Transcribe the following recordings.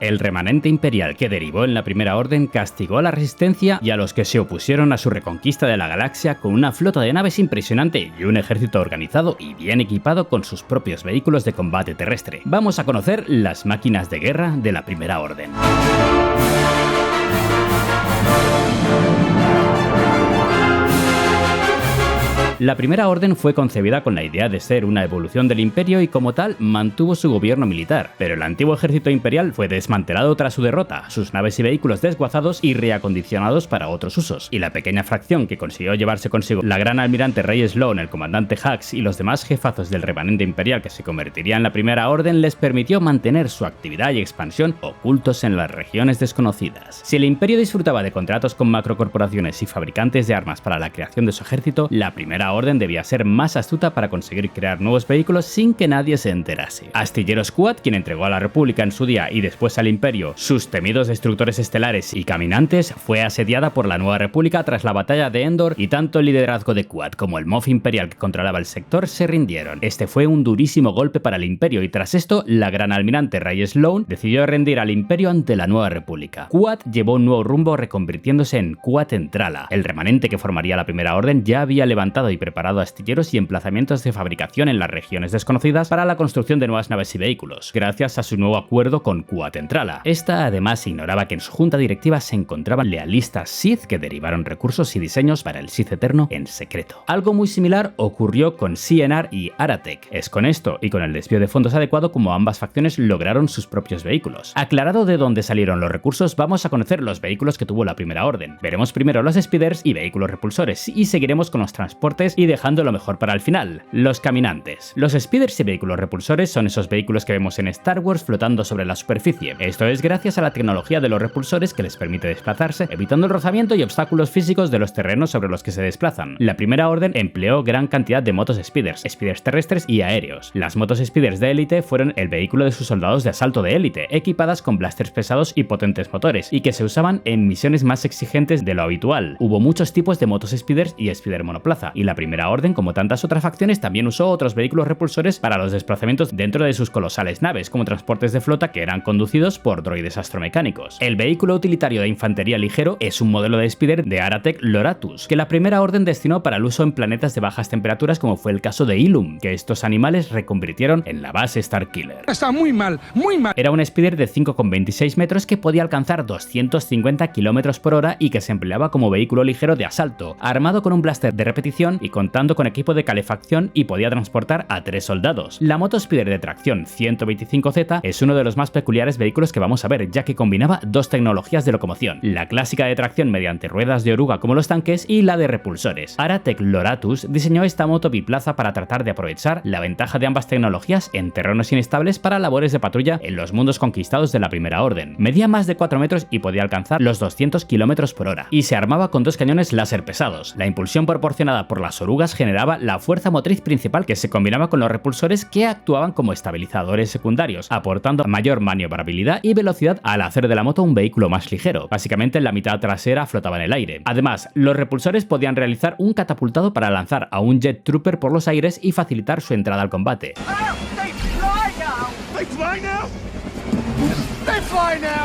El remanente imperial que derivó en la Primera Orden castigó a la Resistencia y a los que se opusieron a su reconquista de la galaxia con una flota de naves impresionante y un ejército organizado y bien equipado con sus propios vehículos de combate terrestre. Vamos a conocer las máquinas de guerra de la Primera Orden. La Primera Orden fue concebida con la idea de ser una evolución del Imperio y como tal mantuvo su gobierno militar, pero el antiguo ejército imperial fue desmantelado tras su derrota, sus naves y vehículos desguazados y reacondicionados para otros usos, y la pequeña fracción que consiguió llevarse consigo la gran almirante Rey Sloane, el comandante Hux y los demás jefazos del remanente imperial que se convertiría en la Primera Orden les permitió mantener su actividad y expansión ocultos en las regiones desconocidas. Si el Imperio disfrutaba de contratos con macrocorporaciones y fabricantes de armas para la creación de su ejército, la Primera Orden debía ser más astuta para conseguir crear nuevos vehículos sin que nadie se enterase. Astilleros Quad, quien entregó a la República en su día y después al Imperio sus temidos destructores estelares y caminantes, fue asediada por la Nueva República tras la batalla de Endor y tanto el liderazgo de Quad como el MOF imperial que controlaba el sector se rindieron. Este fue un durísimo golpe para el Imperio y tras esto, la gran almirante Rey Sloane decidió rendir al Imperio ante la Nueva República. Quad llevó un nuevo rumbo reconvirtiéndose en Quad Entrala. El remanente que formaría la Primera Orden ya había levantado y preparado astilleros y emplazamientos de fabricación en las regiones desconocidas para la construcción de nuevas naves y vehículos, gracias a su nuevo acuerdo con Quad Entrala. Esta además ignoraba que en su junta directiva se encontraban lealistas Sith que derivaron recursos y diseños para el Sith Eterno en secreto. Algo muy similar ocurrió con CNR y Aratech. Es con esto y con el desvío de fondos adecuado como ambas facciones lograron sus propios vehículos. Aclarado de dónde salieron los recursos, vamos a conocer los vehículos que tuvo la Primera Orden. Veremos primero los speeders y vehículos repulsores y seguiremos con los transportes y dejando lo mejor para el final, los caminantes. Los speeders y vehículos repulsores son esos vehículos que vemos en Star Wars flotando sobre la superficie. Esto es gracias a la tecnología de los repulsores que les permite desplazarse, evitando el rozamiento y obstáculos físicos de los terrenos sobre los que se desplazan. La Primera Orden empleó gran cantidad de motos speeders terrestres y aéreos. Las motos speeders de élite fueron el vehículo de sus soldados de asalto de élite, equipadas con blasters pesados y potentes motores, y que se usaban en misiones más exigentes de lo habitual. Hubo muchos tipos de motos speeders y speeder monoplaza, y la Primera Orden, como tantas otras facciones, también usó otros vehículos repulsores para los desplazamientos dentro de sus colosales naves, como transportes de flota que eran conducidos por droides astromecánicos. El vehículo utilitario de infantería ligero es un modelo de speeder de Aratech Loratus, que la Primera Orden destinó para el uso en planetas de bajas temperaturas como fue el caso de Ilum, que estos animales reconvirtieron en la base Starkiller. Está muy mal, muy mal. Era un speeder de 5,26 metros que podía alcanzar 250 km por hora y que se empleaba como vehículo ligero de asalto, armado con un blaster de repetición y contando con equipo de calefacción y podía transportar a 3 soldados. La moto speeder de tracción 125Z es uno de los más peculiares vehículos que vamos a ver, ya que combinaba dos tecnologías de locomoción, la clásica de tracción mediante ruedas de oruga como los tanques y la de repulsores. Aratech Loratus diseñó esta moto biplaza para tratar de aprovechar la ventaja de ambas tecnologías en terrenos inestables para labores de patrulla en los mundos conquistados de la Primera Orden. Medía más de 4 metros y podía alcanzar los 200 km por hora, y se armaba con 2 cañones láser pesados. La impulsión proporcionada por las orugas generaba la fuerza motriz principal que se combinaba con los repulsores que actuaban como estabilizadores secundarios, aportando mayor maniobrabilidad y velocidad al hacer de la moto un vehículo más ligero. Básicamente la mitad trasera flotaba en el aire. Además, los repulsores podían realizar un catapultado para lanzar a un Jet Trooper por los aires y facilitar su entrada al combate.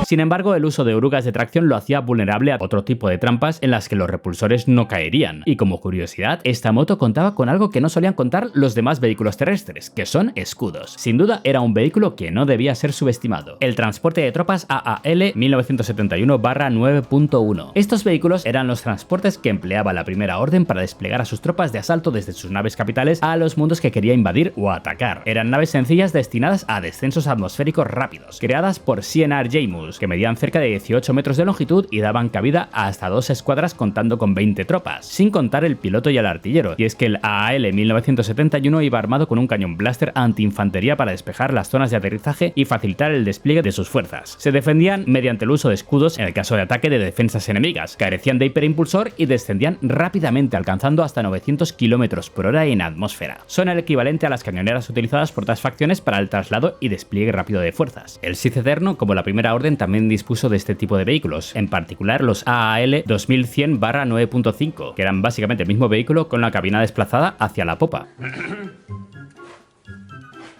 Sin embargo, el uso de orugas de tracción lo hacía vulnerable a otro tipo de trampas en las que los repulsores no caerían. Y como curiosidad, esta moto contaba con algo que no solían contar los demás vehículos terrestres, que son escudos. Sin duda, era un vehículo que no debía ser subestimado. El transporte de tropas AAL 1971-9.1. Estos vehículos eran los transportes que empleaba la Primera Orden para desplegar a sus tropas de asalto desde sus naves capitales a los mundos que quería invadir o atacar. Eran naves sencillas destinadas a descensos atmosféricos rápidos, creadas por CNR Jamus, que medían cerca de 18 metros de longitud y daban cabida a hasta 2 escuadras contando con 20 tropas, sin contar el piloto y el artillero, y es que el AAL 1971 iba armado con un cañón blaster antiinfantería para despejar las zonas de aterrizaje y facilitar el despliegue de sus fuerzas. Se defendían mediante el uso de escudos en el caso de ataque de defensas enemigas, carecían de hiperimpulsor y descendían rápidamente alcanzando hasta 900 km por hora en atmósfera. Son el equivalente a las cañoneras utilizadas por otras facciones para el traslado y despliegue rápido de fuerzas. El Sith Eterno, como la Primera Orden, también dispuso de este tipo de vehículos, en particular los AAL 2100-9.5, que eran básicamente el mismo vehículo con la cabina desplazada hacia la popa.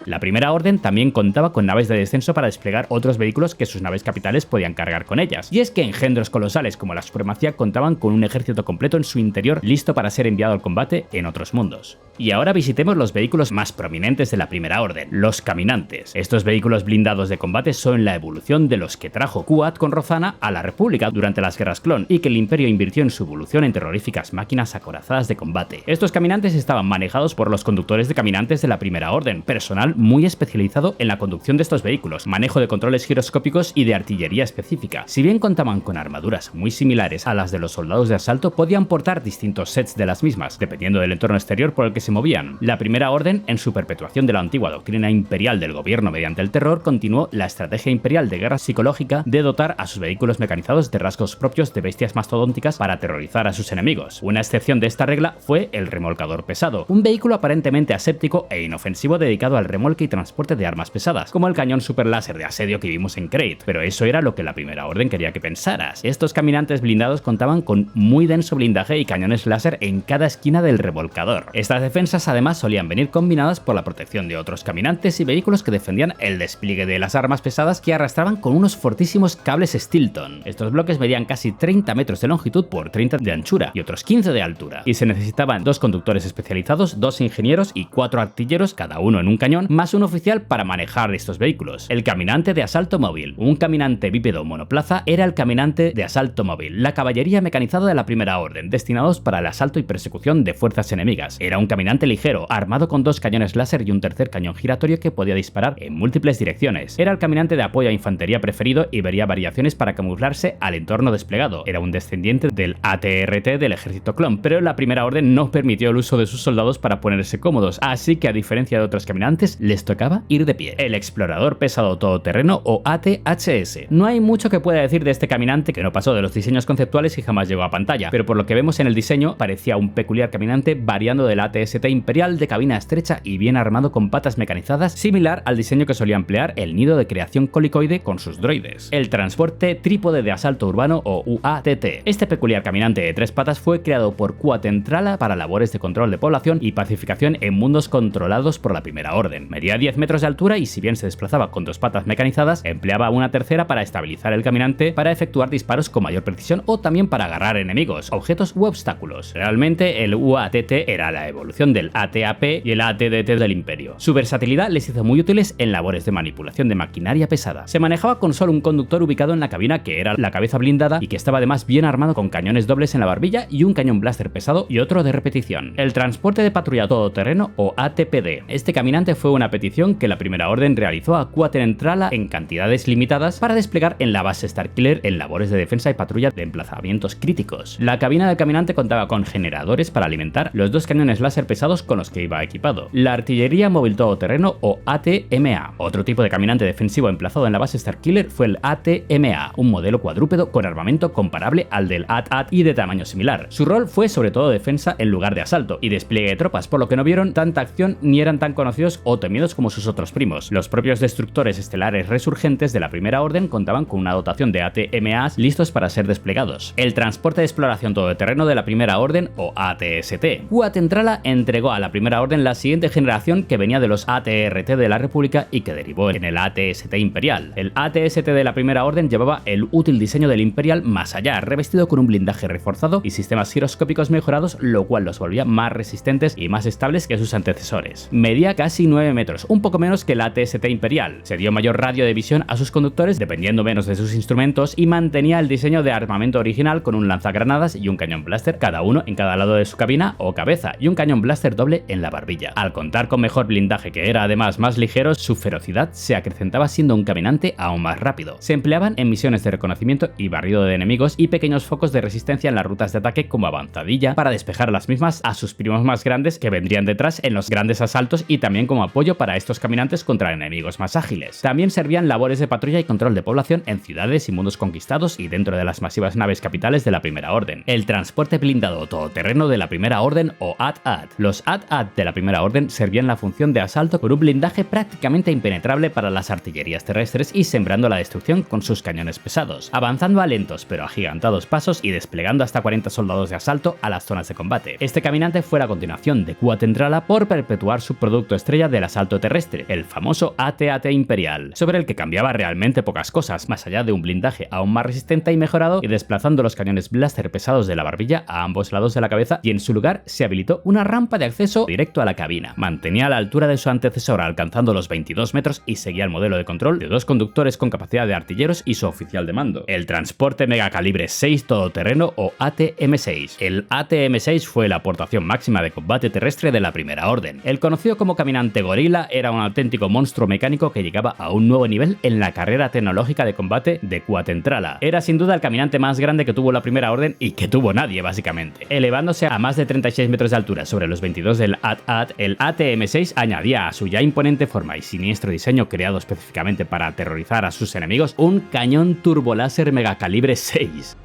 La Primera Orden también contaba con naves de descenso para desplegar otros vehículos que sus naves capitales podían cargar con ellas. Y es que engendros colosales como la Supremacía contaban con un ejército completo en su interior listo para ser enviado al combate en otros mundos. Y ahora visitemos los vehículos más prominentes de la Primera Orden, los Caminantes. Estos vehículos blindados de combate son la evolución de los que trajo Kuat con Roxana a la República durante las Guerras Clon y que el Imperio invirtió en su evolución en terroríficas máquinas acorazadas de combate. Estos Caminantes estaban manejados por los conductores de Caminantes de la Primera Orden, personal muy especializado en la conducción de estos vehículos, manejo de controles giroscópicos y de artillería específica. Si bien contaban con armaduras muy similares a las de los soldados de asalto, podían portar distintos sets de las mismas, dependiendo del entorno exterior por el que se movían. La Primera Orden, en su perpetuación de la antigua doctrina imperial del gobierno mediante el terror, continuó la estrategia imperial de guerra psicológica de dotar a sus vehículos mecanizados de rasgos propios de bestias mastodónticas para aterrorizar a sus enemigos. Una excepción de esta regla fue el remolcador pesado, un vehículo aparentemente aséptico e inofensivo dedicado al remolque y transporte de armas pesadas, como el cañón superláser de asedio que vimos en Crate, pero eso era lo que la Primera Orden quería que pensaras. Estos caminantes blindados contaban con muy denso blindaje y cañones láser en cada esquina del remolcador. Estas defensas además solían venir combinadas por la protección de otros caminantes y vehículos que defendían el despliegue de las armas pesadas que arrastraban con unos fortísimos cables Stilton. Estos bloques medían casi 30 metros de longitud por 30 de anchura y otros 15 de altura, y se necesitaban 2 conductores especializados, 2 ingenieros y 4 artilleros, cada uno en un cañón, más un oficial para manejar estos vehículos. El caminante de asalto móvil, un caminante bípedo monoplaza, era el caminante de asalto móvil, la caballería mecanizada de la Primera Orden, destinados para el asalto y persecución de fuerzas enemigas. Era un caminante ligero, armado con 2 cañones láser y un tercer cañón giratorio que podía disparar en múltiples direcciones. Era el caminante de apoyo a infantería preferido y vería variaciones para camuflarse al entorno desplegado. Era un descendiente del AT-RT del ejército clon, pero la Primera Orden no permitió el uso de sus soldados para ponerse cómodos, así que a diferencia de otros caminantes, les tocaba ir de pie. El explorador pesado todoterreno o AT-HS. No hay mucho que pueda decir de este caminante, que no pasó de los diseños conceptuales y jamás llegó a pantalla, pero por lo que vemos en el diseño parecía un peculiar caminante variando del AT-ST imperial de cabina estrecha y bien armado con patas mecanizadas, similar al diseño que solía emplear el nido de creación colicoide con sus droides. El transporte trípode de asalto urbano o UATT. Este peculiar caminante de 3 patas fue creado por Kuat Entrala para labores de control de población y pacificación en mundos controlados por la Primera Orden. Medía 10 metros de altura y si bien se desplazaba con 2 patas mecanizadas, empleaba una tercera para estabilizar el caminante, para efectuar disparos con mayor precisión o también para agarrar enemigos, objetos u obstáculos. Realmente el UATT era la evolución del AT-AP y el AT-DT del Imperio. Su versatilidad les hizo muy útiles en labores de manipulación de maquinaria pesada. Se manejaba con solo un conductor ubicado en la cabina, que era la cabeza blindada y que estaba además bien armado con cañones dobles en la barbilla y un cañón blaster pesado y otro de repetición. El transporte de patrulla todoterreno o ATPD. Este caminante fue una petición que la Primera Orden realizó a Kuat Entrala en cantidades limitadas para desplegar en la base Starkiller en labores de defensa y patrulla de emplazamientos críticos. La cabina del caminante contaba con generadores para alimentar los 2 cañones láser pesados con los que iba equipado. La artillería móvil todoterreno o ATMA. Otro tipo de caminante defensivo emplazado en la base Starkiller fue el ATMA, un modelo cuadrúpedo con armamento comparable al del AT-AT y de tamaño similar. Su rol fue sobre todo defensa en lugar de asalto y despliegue de tropas, por lo que no vieron tanta acción ni eran tan conocidos o temidos como sus otros primos. Los propios destructores estelares resurgentes de la Primera Orden contaban con una dotación de ATMAs listos para ser desplegados. El transporte de exploración todoterreno de la Primera Orden o ATST. Kuat Entrala entregó a la Primera Orden la siguiente generación, que venía de los AT-RT de la República y que derivó en el AT-ST Imperial. El AT-ST de la Primera Orden llevaba el útil diseño del Imperial más allá, revestido con un blindaje reforzado y sistemas giroscópicos mejorados, lo cual los volvía más resistentes y más estables que sus antecesores. Medía casi 9 metros, un poco menos que el AT-ST Imperial. Se dio mayor radio de visión a sus conductores, dependiendo menos de sus instrumentos, y mantenía el diseño de armamento original con un lanzagranadas y un cañón blaster, cada uno en cada lado de su cabina o cabeza, y un cañón blaster doble en la barbilla. Al contar con mejor blindaje, que era además más ligero, su ferocidad se acrecentaba siendo un caminante aún más rápido. Se empleaban en misiones de reconocimiento y barrido de enemigos y pequeños focos de resistencia en las rutas de ataque como avanzadilla para despejar las mismas a sus primos más grandes que vendrían detrás en los grandes asaltos, y también como apoyo para estos caminantes contra enemigos más ágiles. También servían labores de patrulla y control de población en ciudades y mundos conquistados y dentro de las masivas naves capitales de la Primera Orden. El transporte blindado todoterreno de la Primera Orden o AT-AT. Los AT-AT de la Primera Orden servían la función de asalto con un blindaje prácticamente impenetrable para las artillerías terrestres y sembrando la destrucción con sus cañones pesados, avanzando a lentos pero agigantados pasos y desplegando hasta 40 soldados de asalto a las zonas de combate. Este caminante fue la continuación de Kuat Entrala por perpetuar su producto estrella de la asalto terrestre, el famoso AT-AT Imperial, sobre el que cambiaba realmente pocas cosas, más allá de un blindaje aún más resistente y mejorado, y desplazando los cañones blaster pesados de la barbilla a ambos lados de la cabeza, y en su lugar se habilitó una rampa de acceso directo a la cabina. Mantenía la altura de su antecesor alcanzando los 22 metros y seguía el modelo de control de dos conductores con capacidad de artilleros y su oficial de mando, el transporte megacalibre 6 todoterreno o AT-M6. El AT-M6 fue la aportación máxima de combate terrestre de la Primera Orden. El conocido como caminante gorila era un auténtico monstruo mecánico que llegaba a un nuevo nivel en la carrera tecnológica de combate de Quatentrala. Era sin duda el caminante más grande que tuvo la Primera Orden y que tuvo nadie básicamente. Elevándose a más de 36 metros de altura sobre los 22 del AT-AT, el AT-M6 añadía a su ya imponente forma y siniestro diseño creado específicamente para aterrorizar a sus enemigos un cañón turboláser megacalibre 6.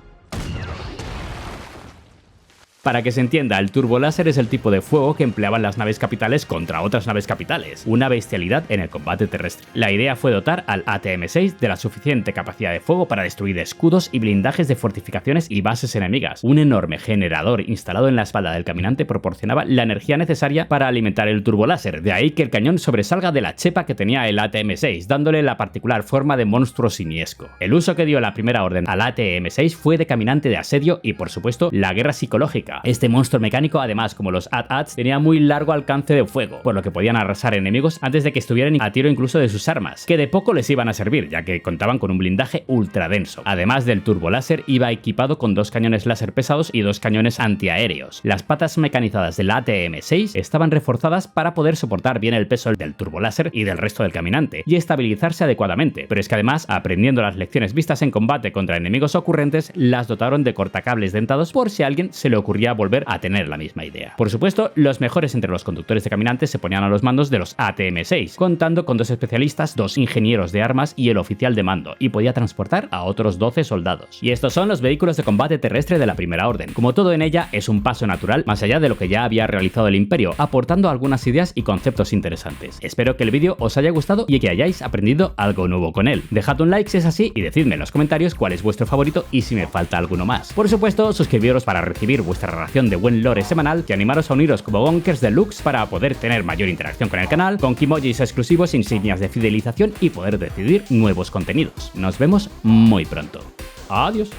Para que se entienda, el turboláser es el tipo de fuego que empleaban las naves capitales contra otras naves capitales, una bestialidad en el combate terrestre. La idea fue dotar al AT-M6 de la suficiente capacidad de fuego para destruir escudos y blindajes de fortificaciones y bases enemigas. Un enorme generador instalado en la espalda del caminante proporcionaba la energía necesaria para alimentar el turboláser, de ahí que el cañón sobresalga de la chepa que tenía el AT-M6, dándole la particular forma de monstruo siniesco. El uso que dio la Primera Orden al AT-M6 fue de caminante de asedio y, por supuesto, la guerra psicológica. Este monstruo mecánico, además, como los AT-ATs, tenía muy largo alcance de fuego, por lo que podían arrasar enemigos antes de que estuvieran a tiro incluso de sus armas, que de poco les iban a servir, ya que contaban con un blindaje ultra denso. Además del turboláser, iba equipado con dos cañones láser pesados y dos cañones antiaéreos. Las patas mecanizadas del AT-M6 estaban reforzadas para poder soportar bien el peso del turboláser y del resto del caminante, y estabilizarse adecuadamente, pero es que además, aprendiendo las lecciones vistas en combate contra enemigos ocurrentes, las dotaron de cortacables dentados por si a alguien se le ocurría volver a tener la misma idea. Por supuesto, los mejores entre los conductores de caminantes se ponían a los mandos de los AT-M6, contando con dos especialistas, dos ingenieros de armas y el oficial de mando, y podía transportar a otros 12 soldados. Y estos son los vehículos de combate terrestre de la Primera Orden. Como todo en ella, es un paso natural más allá de lo que ya había realizado el Imperio, aportando algunas ideas y conceptos interesantes. Espero que el vídeo os haya gustado y que hayáis aprendido algo nuevo con él. Dejad un like si es así y decidme en los comentarios cuál es vuestro favorito y si me falta alguno más. Por supuesto, suscribiros para recibir vuestra ración de buen lore semanal y animaros a uniros como Bonkers Deluxe para poder tener mayor interacción con el canal, con kimojis exclusivos, insignias de fidelización y poder decidir nuevos contenidos. Nos vemos muy pronto. Adiós.